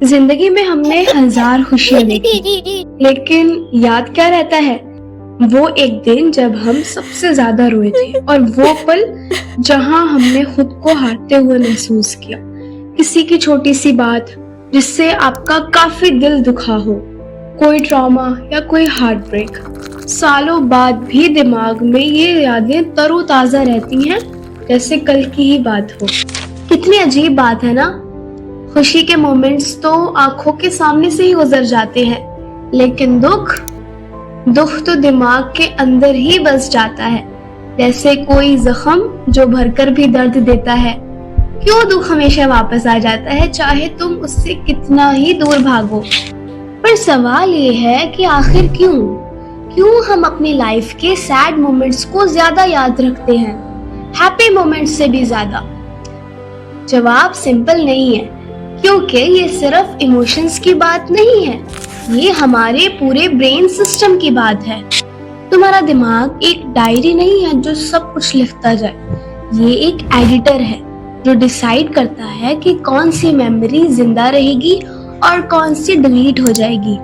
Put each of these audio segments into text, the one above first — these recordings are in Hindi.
जिंदगी में हमने हजार खुशियां देखी, लेकिन याद क्या रहता है? वो एक दिन जब हम सबसे ज्यादा रोए थे और वो पल जहां हमने खुद को हारते हुए महसूस किया। किसी की छोटी सी बात जिससे आपका काफी दिल दुखा हो, कोई ट्रॉमा या कोई हार्ट ब्रेक, सालों बाद भी दिमाग में ये यादें तरोताजा रहती हैं जैसे कल की ही बात हो। कितनी अजीब बात है ना। खुशी के मोमेंट्स तो आंखों के सामने से ही गुजर जाते हैं, लेकिन दुख तो दिमाग के अंदर ही बस जाता है, जैसे कोई जख्म जो भरकर भी दर्द देता है। क्यों दुख हमेशा वापस आ जाता है, चाहे तुम उससे कितना ही दूर भागो। पर सवाल ये है कि आखिर क्यों हम अपनी लाइफ के सैड मोमेंट्स को ज्यादा याद रखते हैं, हैप्पी मोमेंट्स से भी ज्यादा? जवाब सिंपल नहीं है, क्योंकि ये सिर्फ इमोशंस की बात नहीं है, ये हमारे पूरे ब्रेन सिस्टम की बात है। तुम्हारा दिमाग एक डायरी नहीं है जो सब कुछ लिखता जाए, ये एक एडिटर है जो डिसाइड करता है कि कौन सी मेमोरी जिंदा रहेगी और कौन सी डिलीट हो जाएगी।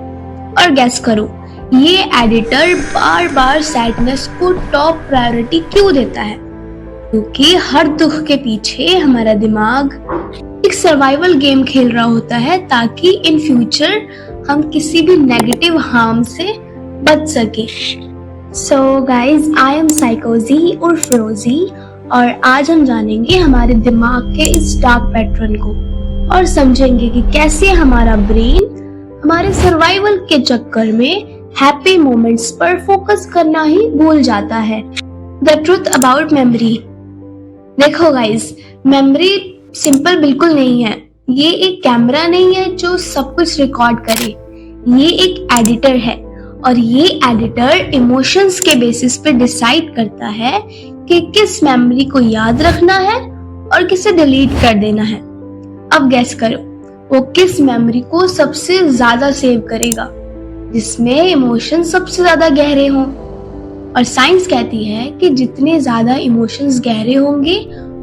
और गेस करो, ये एडिटर बार बार सैडनेस को टॉप प्रायोरिटी क्यों देता है? क्योंकि हर दुख के पीछे हमारा दिमाग एक सर्वाइवल गेम खेल रहा होता है, ताकि इन फ्यूचर हम किसी भी नेगेटिव हार्म से बच सके। सो गाइज, आई एम साइकोजी और फिरोजी, और आज हम जानेंगे हमारे दिमाग के इस डार्क पैटर्न को और समझेंगे कि कैसे हमारा ब्रेन हमारे सर्वाइवल के चक्कर में हैप्पी मोमेंट्स पर फोकस करना ही भूल जाता है। The truth about memory. देखो गाइज, मेमोरी सिंपल बिल्कुल नहीं है। ये एक कैमरा नहीं है जो सब कुछ रिकॉर्ड करे, ये एक एडिटर है, और ये एडिटर इमोशंस के बेसिस पे डिसाइड करता है कि किस मेमोरी को याद रखना है और किसे डिलीट कर देना है। अब गेस करो, वो किस मेमोरी को सबसे ज्यादा सेव करेगा, जिसमें इमोशन सबसे ज्यादा गहरे हों। और साइंस कहती है कि जितने ज्यादा इमोशंस गहरे होंगे,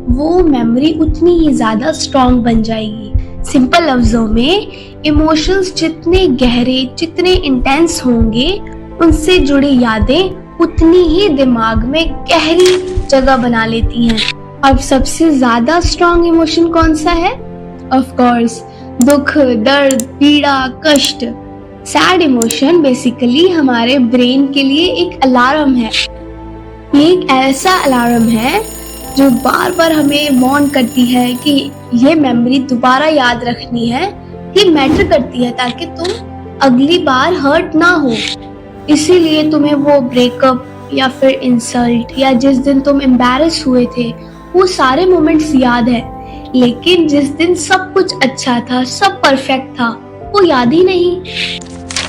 वो मेमोरी उतनी ही ज्यादा स्ट्रॉन्ग बन जाएगी। सिंपल लफ्जों में, इमोशंस जितने गहरे, जितने इंटेंस होंगे, उनसे जुड़ी यादें उतनी ही दिमाग में गहरी जगह बना लेती हैं। अब सबसे ज्यादा स्ट्रॉन्ग इमोशन कौन सा है? ऑफ कोर्स, दुख, दर्द, पीड़ा, कष्ट। सैड इमोशन बेसिकली हमारे ब्रेन के लिए एक अलार्म है। ये एक ऐसा अलार्म है जो बार बार हमें वार्न करती है कि ये मेमोरी दोबारा याद रखनी है, ये मैटर करती है, ताकि तुम अगली बार हर्ट ना हो। इसीलिए तुम्हें वो ब्रेकअप या फिर इंसल्ट या जिस दिन तुम एम्बैरेस हुए थे, वो सारे मोमेंट्स याद है, लेकिन जिस दिन सब कुछ अच्छा था, सब परफेक्ट था, वो याद ही नहीं।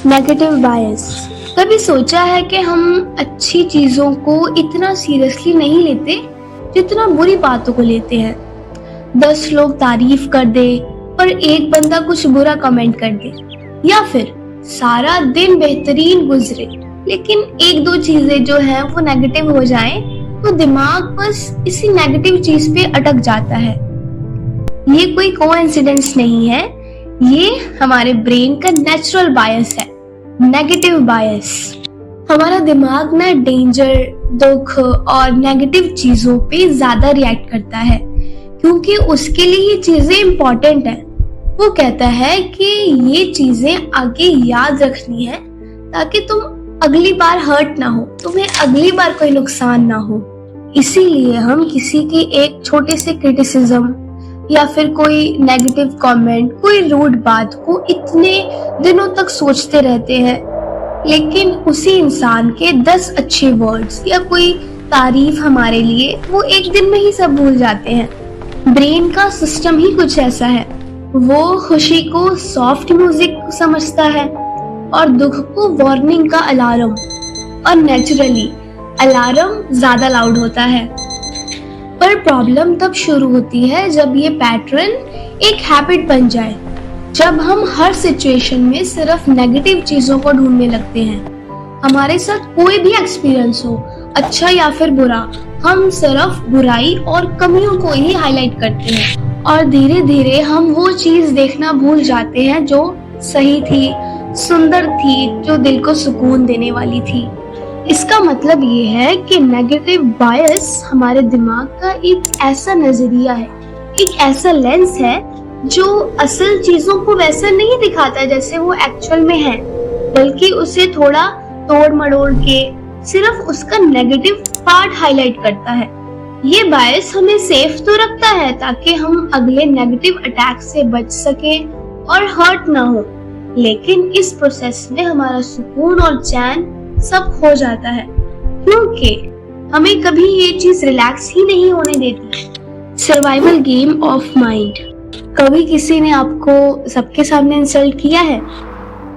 नेगेटिव बायस। कभी सोचा है कि हम अच्छी चीजों को इतना सीरियसली नहीं लेते जितना बुरी बातों को लेते हैं? 10 लोग तारीफ कर दे पर एक बंदा कुछ बुरा कमेंट कर दे, या फिर सारा दिन बेहतरीन गुजरे लेकिन एक दो चीजें जो हैं वो नेगेटिव हो जाएं, तो दिमाग बस इसी नेगेटिव चीज पे अटक जाता है। ये कोई कोइंसिडेंस नहीं है, ये हमारे ब्रेन का नेचुरल बायस है, नेगेटिव बायस। हमारा दिमाग ना डेंजर, दुख और नेगेटिव चीजों पे ज्यादा रिएक्ट करता है, क्योंकि उसके लिए ये चीजें इम्पोर्टेंट है। वो कहता है कि ये चीजें आगे याद रखनी है, ताकि तुम अगली बार हर्ट ना हो, तुम्हें अगली बार कोई नुकसान ना हो। इसीलिए हम किसी की एक छोटे से क्रिटिसिज्म या फिर कोई नेगेटिव कमेंट, कोई रूड बात को इतने दिनों तक सोचते रहते हैं, लेकिन उसी इंसान के 10 अच्छे वर्ड्स या कोई तारीफ हमारे लिए वो एक दिन में ही सब भूल जाते हैं। ब्रेन का सिस्टम ही कुछ ऐसा है, वो खुशी को सॉफ्ट म्यूजिक समझता है और दुख को वार्निंग का अलार्म, और नेचुरली अलार्म ज्यादा लाउड होता है। पर प्रॉब्लम तब शुरू होती है जब ये पैटर्न एक हैबिट बन जाए, जब हम हर सिचुएशन में सिर्फ नेगेटिव चीजों को ढूंढने लगते हैं। हमारे साथ कोई भी एक्सपीरियंस हो, अच्छा या फिर बुरा, हम सिर्फ बुराई और कमियों को ही हाईलाइट करते हैं और धीरे धीरे हम वो चीज देखना भूल जाते हैं जो सही थी, सुंदर थी, जो दिल को सुकून देने वाली थी। इसका मतलब ये है कि नेगेटिव बायस हमारे दिमाग का एक ऐसा नजरिया है, एक ऐसा लेंस है जो असल चीजों को वैसा नहीं दिखाता जैसे वो एक्चुअल में है, बल्कि उसे थोड़ा तोड़ मड़ोड़ के सिर्फ उसका नेगेटिव पार्ट हाईलाइट करता है। ये बायस हमें सेफ तो रखता है ताकि हम अगले नेगेटिव अटैक से बच सके और हर्ट ना हो, लेकिन इस प्रोसेस में हमारा सुकून और चैन सब खो जाता है, क्योंकि हमें कभी ये चीज रिलैक्स ही नहीं होने देती। Survival game of mind. कभी किसी ने आपको सबके सामने इंसल्ट किया है?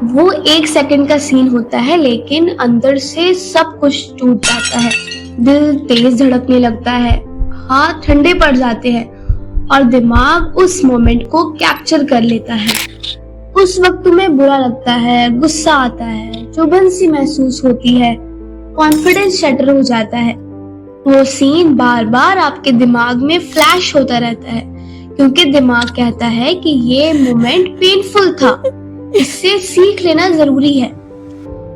वो 1 सेकंड का सीन होता है, लेकिन अंदर से सब कुछ टूट जाता है। दिल तेज धड़कने लगता है, हाथ ठंडे पड़ जाते हैं और दिमाग उस मोमेंट को कैप्चर कर लेता है। उस वक्त तुम्हें बुरा लगता है, गुस्सा आता है, चुभन सी महसूस होती है, कॉन्फिडेंस शटर हो जाता है। वो सीन बार बार आपके दिमाग में फ्लैश होता रहता है, क्योंकि दिमाग कहता है कि ये मोमेंट पेनफुल था, इससे सीख लेना जरूरी है।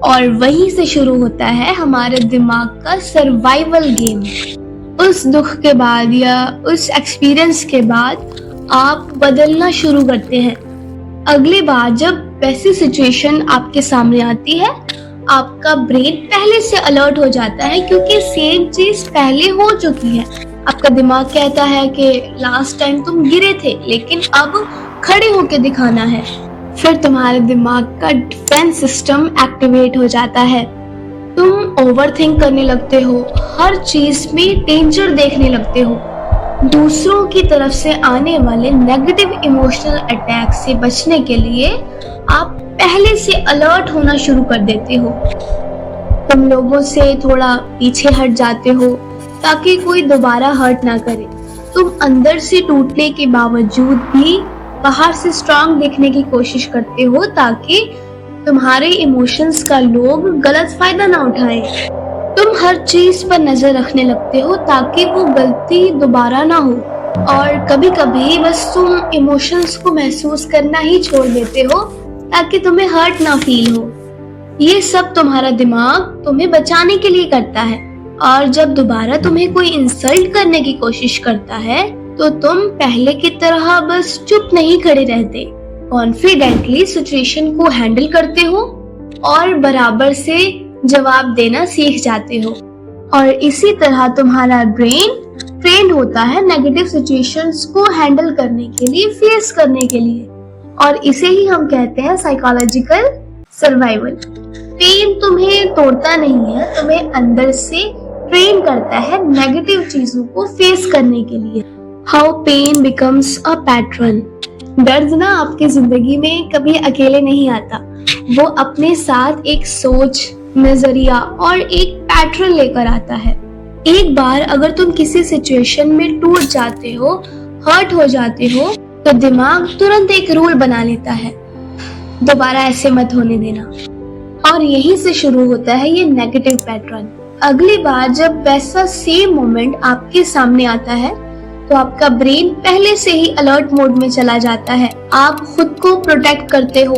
और वहीं से शुरू होता है हमारे दिमाग का सर्वाइवल गेम। उस दुख के बाद या उस एक्सपीरियंस के बाद आप बदलना शुरू करते हैं। अगली बार जब वैसी सिचुएशन आपके सामने आती है, आपका ब्रेन पहले से अलर्ट हो जाता है, क्योंकि सेम चीज पहले हो चुकी है। आपका दिमाग कहता है कि लास्ट टाइम तुम गिरे थे, लेकिन अब खड़े होके दिखाना है। फिर तुम्हारे दिमाग का डिफेंस सिस्टम एक्टिवेट हो जाता है। तुम ओवरथिंक करने लगते हो, हर चीज में डेंजर देखने लगते हो। दूसरों की तरफ से आने वाले नेगेटिव इमोशनल अटैक से बचने के लिए आप पहले से अलर्ट होना शुरू कर देते हो। तुम लोगों से थोड़ा पीछे हट जाते हो ताकि कोई दोबारा हर्ट ना करे। तुम अंदर से टूटने के बावजूद भी बाहर से स्ट्रांग दिखने की कोशिश करते हो, ताकि तुम्हारे इमोशंस का लोग गलत फायदा ना उठाएं। तुम हर चीज पर नजर रखने लगते हो ताकि वो गलती दोबारा ना हो, और कभी कभी बस तुम इमोशंस को महसूस करना ही छोड़ देते हो ताकि तुम्हें हर्ट ना फील हो। ये सब तुम्हारा दिमाग तुम्हें बचाने के लिए करता है, और जब दोबारा तुम्हें कोई इंसल्ट करने की कोशिश करता है तो तुम पहले की तरह बस चुप नहीं खड़े रहते, कॉन्फिडेंटली सिचुएशन को हैंडल करते हो और बराबर से जवाब देना सीख जाते हो। और इसी तरह तुम्हारा ब्रेन ट्रेंड होता है नेगेटिव सिचुएशंस को हैंडल करने के लिए, फेस करने के लिए, और इसे ही हम कहते हैं साइकोलॉजिकल सर्वाइवल। पेन तुम्हें तोड़ता नहीं है, तुम्हें अंदर से ट्रेन करता है नेगेटिव चीजों को फेस करने के लिए। How pain becomes a pattern. दर्द ना आपकी जिंदगी में कभी अकेले नहीं आता, वो अपने साथ एक सोच, नजरिया और एक पैटर्न लेकर आता है। एक बार अगर तुम किसी सिचुएशन में टूट जाते हो, हर्ट हो जाते हो, तो दिमाग तुरंत एक रूल बना लेता है, दोबारा ऐसे मत होने देना। और यहीं से शुरू होता है ये नेगेटिव पैटर्न। अगली बार जब वैसा सेम मोमेंट आपके सामने आता है तो आपका ब्रेन पहले से ही अलर्ट मोड में चला जाता है। आप खुद को प्रोटेक्ट करते हो,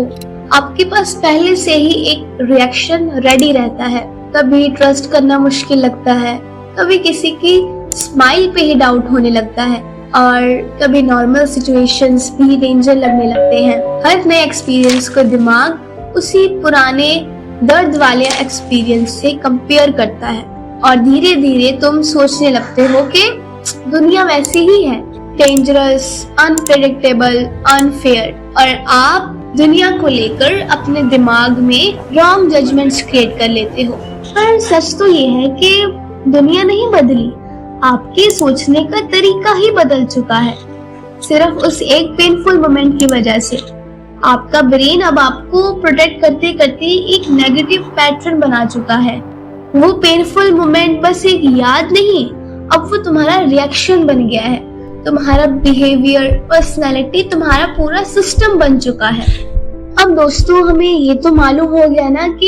आपके पास पहले से ही एक रिएक्शन रेडी रहता है। कभी ट्रस्ट करना मुश्किल लगता है, कभी किसी की स्माइल पे ही डाउट होने लगता है, और कभी नॉर्मल सिचुएशंस भी डेंजर लगने लगते हैं। हर नए एक्सपीरियंस को दिमाग उसी पुराने दर्द वाले एक्सपीरियंस से कंपेयर करता है, और धीरे धीरे तुम सोचने लगते हो कि दुनिया वैसी ही है, डेंजरस, अनप्रेडिक्टेबल, अनफेयर, और आप दुनिया को लेकर अपने दिमाग में रॉन्ग जजमेंट्स क्रिएट कर लेते हो। पर सच तो ये है कि दुनिया नहीं बदली, आपके सोचने का तरीका ही बदल चुका है, सिर्फ उस एक पेनफुल मोमेंट की वजह से। आपका ब्रेन अब आपको प्रोटेक्ट करते करते एक नेगेटिव पैटर्न बना चुका है। वो पेनफुल मोमेंट बस एक याद नहीं, अब वो तुम्हारा रिएक्शन बन गया है, तुम्हारा बिहेवियर, पर्सनालिटी, तुम्हारा पूरा सिस्टम बन चुका है। अब दोस्तों, हमें ये तो मालूम हो गया ना कि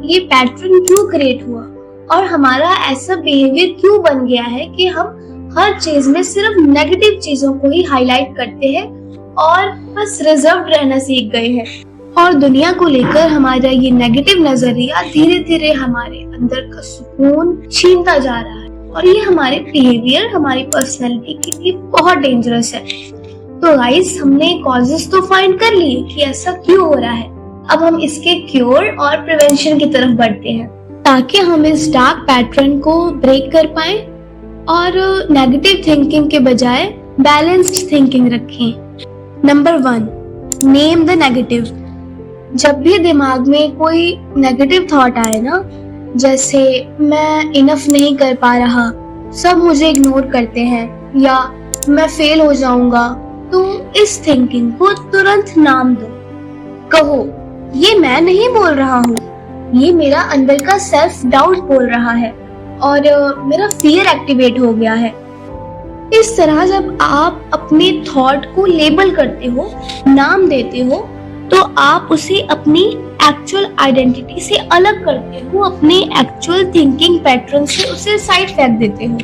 ये पैटर्न क्यों क्रिएट हुआ और हमारा ऐसा बिहेवियर क्यों बन गया है कि हम हर चीज में सिर्फ नेगेटिव चीजों को ही हाईलाइट करते हैं और बस रिजर्व रहना सीख गए हैं। और दुनिया को लेकर हमारा ये नेगेटिव नजरिया धीरे धीरे हमारे अंदर का सुकून छीनता जा रहा है और ये हमारे बिहेवियर, हमारी पर्सनैलिटी के लिए बहुत डेंजरस है। तो गाइस, हमने कॉजेस तो फाइंड कर लिए कि ऐसा क्यों हो रहा है। अब हम इसके क्योर और प्रिवेंशन की तरफ बढ़ते हैं ताकि हम इस डार्क पैटर्न को ब्रेक कर पाए और नेगेटिव थिंकिंग के बजाय बैलेंस्ड थिंकिंग रखें। Number 1, name the negative. जब भी दिमाग में कोई नेगेटिव थॉट आए ना, जैसे मैं इनफ नहीं कर पा रहा, सब मुझे इग्नोर करते हैं या मैं फेल हो जाऊंगा, तो इस थिंकिंग को तुरंत नाम दो। कहो, ये मैं नहीं बोल रहा हूँ, ये मेरा अंदर का सेल्फ डाउट बोल रहा है और मेरा फियर एक्टिवेट हो गया है। इस तरह जब आप अपने थॉट को लेबल करते हो, नाम देते हो, तो आप उसे अपनी एक्चुअल आइडेंटिटी से अलग करते हो, अपने एक्चुअल थिंकिंग पैटर्न से उसे साइड फेंक देते हो।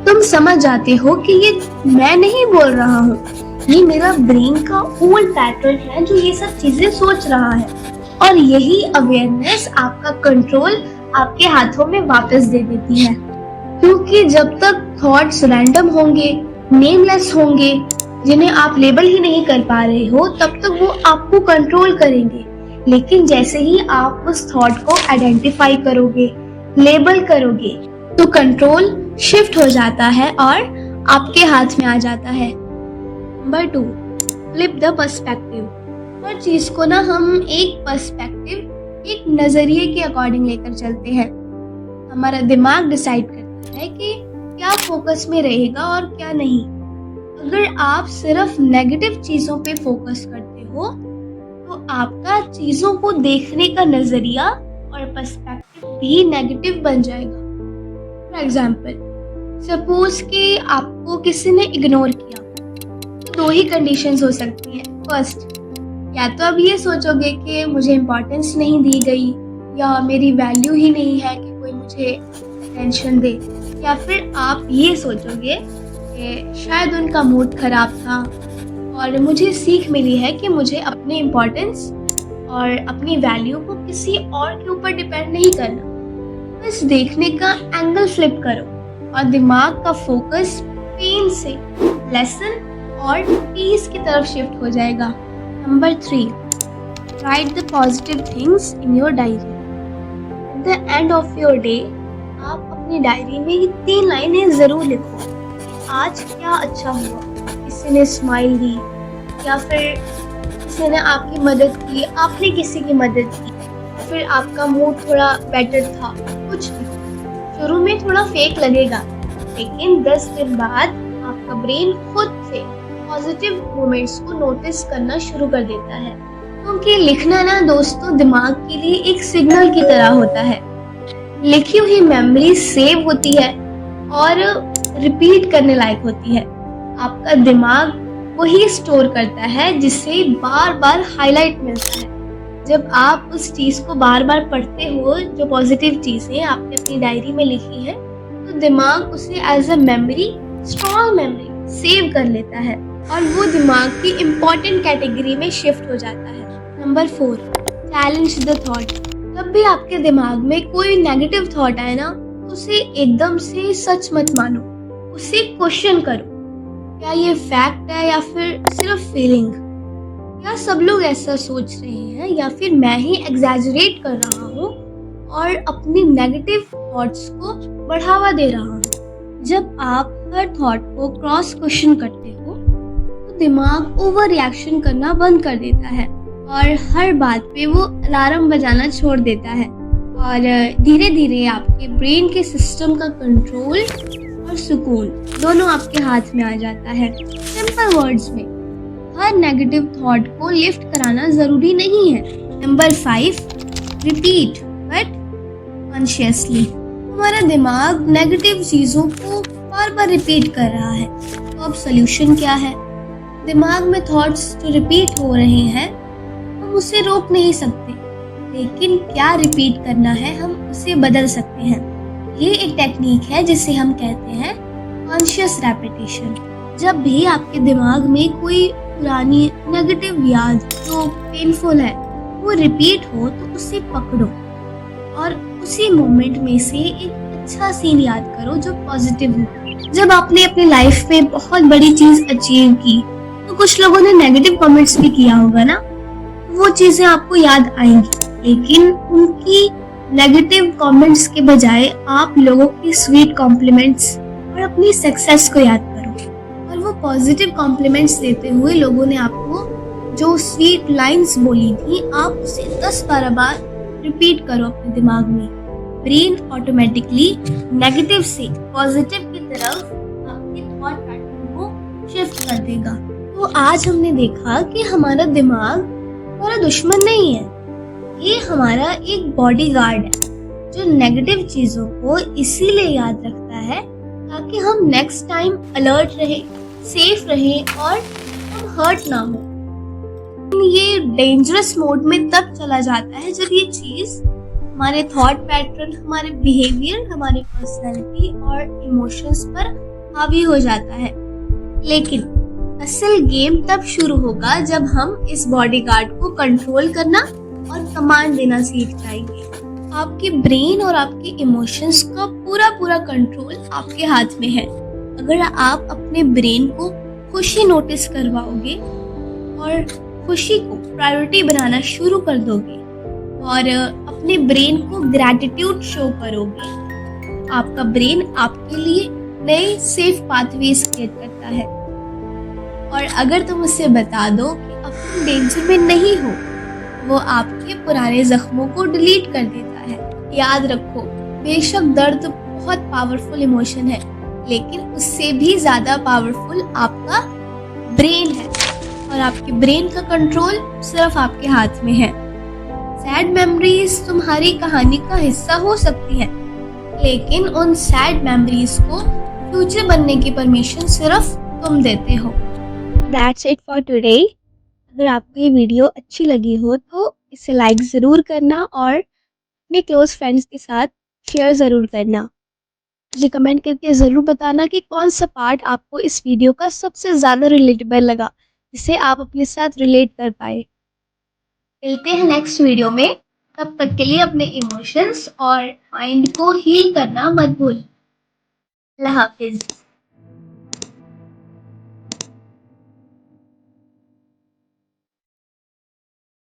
तुम समझ जाते हो कि ये मैं नहीं बोल रहा हूँ, ये मेरा ब्रेन का ओल्ड पैटर्न है जो ये सब चीजें सोच रहा है। और यही अवेयरनेस आपका कंट्रोल आपके हाथों में वापस दे देती है, क्योंकि जब तक थॉट्स रैंडम होंगे, नेमलेस होंगे, जिन्हें आप लेबल ही नहीं कर पा रहे हो, तब तक वो आपको कंट्रोल करेंगे। लेकिन जैसे ही आप उस थॉट को आइडेंटिफाई करोगे, लेबल करोगे, तो कंट्रोल शिफ्ट हो जाता है और आपके हाथ में आ जाता है। Number 2, flip the perspective. हर चीज को ना हम एक पर्सपेक्टिव, एक नजरिए के अकॉर्डिंग लेकर चलते हैं। हमारा दिमाग डिसाइड करता है कि क्या फोकस में रहेगा और क्या नहीं। अगर आप सिर्फ नेगेटिव चीजों पे फोकस करते हो, तो आपका चीजों को देखने का नजरिया और पर्सपेक्टिव भी नेगेटिव बन जाएगा। फॉर एग्जाम्पल, सपोज कि आपको किसी ने इग्नोर किया, तो 2 ही कंडीशंस हो सकती हैं। फर्स्ट, या तो आप ये सोचोगे कि मुझे इम्पोर्टेंस नहीं दी गई या मेरी वैल्यू ही नहीं है कि कोई मुझे अटेंशन दे, या फिर आप ये सोचोगे कि शायद उनका मूड खराब था और मुझे सीख मिली है कि मुझे अपनी इम्पोर्टेंस और अपनी वैल्यू को किसी और के ऊपर डिपेंड नहीं करना। बस देखने का एंगल फ्लिप करो और दिमाग का फोकस पेन से लेसन और पीस की तरफ शिफ्ट हो जाएगा। Number 3, write the positive things in your diary. At the end of your day, आप अपनी डायरी में ये 3 लाइनें जरूर लिखो। आज क्या अच्छा हुआ, किसी ने स्माइल दी, या फिर किसी ने आपकी मदद की, आपने किसी की मदद की, फिर आपका मूड थोड़ा बेटर था, कुछ भी। शुरू में थोड़ा फेक लगेगा, लेकिन 10 दिन बाद आपका ब्रेन खुद से पॉजिटिव मोमेंट्स को नोटिस करना शुरू कर देता है। क्योंकि लिखना ना दोस्तों दिमाग के लिए एक सिग्नल की तरह होता है। लिखी हुई मेमोरी सेव होती है और रिपीट करने लायक होती है। आपका दिमाग वही स्टोर करता है जिससे बार बार हाईलाइट मिलता है। जब आप उस चीज को बार बार पढ़ते हो, जो पॉजिटिव चीजें आपने अपनी डायरी में लिखी है, तो दिमाग उसे as a memory, strong memory save कर लेता है और वो दिमाग की इम्पोर्टेंट कैटेगरी में शिफ्ट हो जाता है। Number 4, challenge the thought. जब भी आपके दिमाग में कोई नेगेटिव थॉट आए ना, तो उसे एकदम से सच मत मानो, उसे क्वेश्चन करो। क्या ये फैक्ट है या फिर सिर्फ फीलिंग? क्या सब लोग ऐसा सोच रहे हैं या फिर मैं ही एग्जैजरेट कर रहा हूँ और अपनी नेगेटिव थॉट्स को बढ़ावा दे रहा हूँ? जब आप हर थॉट को क्रॉस क्वेश्चन करते हो, तो दिमाग ओवर रिएक्शन करना बंद कर देता है और हर बात पे वो अलार्म बजाना छोड़ देता है और धीरे धीरे आपके ब्रेन के सिस्टम का कंट्रोल और सुकून दोनों आपके हाथ में आ जाता है। सिंपल वर्ड्स में, हर नेगेटिव थॉट को लिफ्ट कराना जरूरी नहीं है। Number 5, repeat but consciously. हमारा दिमाग नेगेटिव चीजों को बार बार रिपीट कर रहा है, तो अब सोल्यूशन क्या है? दिमाग में थॉट्स जो रिपीट हो रहे हैं, हम उसे रोक नहीं सकते, लेकिन क्या रिपीट करना है हम उसे बदल सकते हैं। ये एक टेक्निक है जिसे हम कहते हैं कॉन्शियस रेपिटेशन। जब भी आपके दिमाग में कोई पुरानी नेगेटिव याद जो पेनफुल है वो रिपीट हो तो उसे पकड़ो और उसी मोमेंट में से एक अच्छा सीन याद करो जो पॉजिटिव हो। जब आपने अपनी लाइफ में बहुत बड़ी चीज अचीव की तो कुछ लोगों ने नेगेटिव कमेंट्स भी किया होगा ना, वो चीजें आपको याद आएंगी, लेकिन उनकी नेगेटिव कमेंट्स के बजाय आप लोगों की स्वीट कॉम्प्लीमेंट्स और अपनी सक्सेस को याद करो। और वो पॉजिटिव कॉम्प्लीमेंट्स देते हुए लोगों ने आपको जो स्वीट लाइंस बोली थी आप उसे 10-12 बार रिपीट करो अपने दिमाग में। ब्रेन ऑटोमेटिकली नेगेटिव से पॉजिटिव की तरफ आपके थॉट पैटर्न को शिफ्ट कर देगा। तो आज हमने देखा कि हमारा दिमाग हमारा दुश्मन नहीं है, ये हमारा एक बॉडीगार्ड है जो नेगेटिव चीजों को इसीलिए याद रखता है ताकि हम नेक्स्ट टाइम अलर्ट रहे, सेफ रहे और हम हर्ट ना हो। ये डेंजरस मोड में तब चला जाता है जब ये चीज हमारे थॉट पैटर्न, हमारे बिहेवियर, हमारे पर्सनैलिटी और इमोशंस पर हावी हो जाता है। लेकिन असल गेम तब शुरू होगा जब हम इस बॉडीगार्ड को कंट्रोल करना और कमांड देना सीख जाएंगे। आपके ब्रेन और आपके इमोशंस का पूरा कंट्रोल आपके हाथ में है। अगर आप अपने ब्रेन को खुशी नोटिस करवाओगे और खुशी को प्रायोरिटी बनाना शुरू कर दोगे और अपने ब्रेन को ग्रैटिट्यूड शो करोगे, आपका ब्रेन आपके लिए नए सेफ पाथवेज क्रिएट करता है। और अगर तुम उसे बता दो कि अब तुम डेंजर में नहीं हो, वो आपके पुराने जख्मों को डिलीट कर देता है। याद रखो, बेशक दर्द बहुत पावरफुल इमोशन है, लेकिन उससे भी ज्यादा पावरफुल आपका ब्रेन है और आपके ब्रेन का कंट्रोल सिर्फ आपके हाथ में है। सैड मेमोरीज तुम्हारी कहानी का हिस्सा हो सकती है, लेकिन उन सैड मेमोरीज को फ्यूचर बनने की परमिशन सिर्फ तुम देते हो। That's it for today. अगर आपको ये वीडियो अच्छी लगी हो तो इसे लाइक ज़रूर करना और अपने क्लोज फ्रेंड्स के साथ शेयर ज़रूर करना। मुझे कमेंट करके ज़रूर बताना कि कौन सा पार्ट आपको इस वीडियो का सबसे ज़्यादा रिलेटेबल लगा, जिसे आप अपने साथ रिलेट कर पाए। मिलते हैं नेक्स्ट वीडियो में, तब तक के लिए अपने इमोशंस और माइंड को हील करना मत भूल। अल्लाह हाफिज।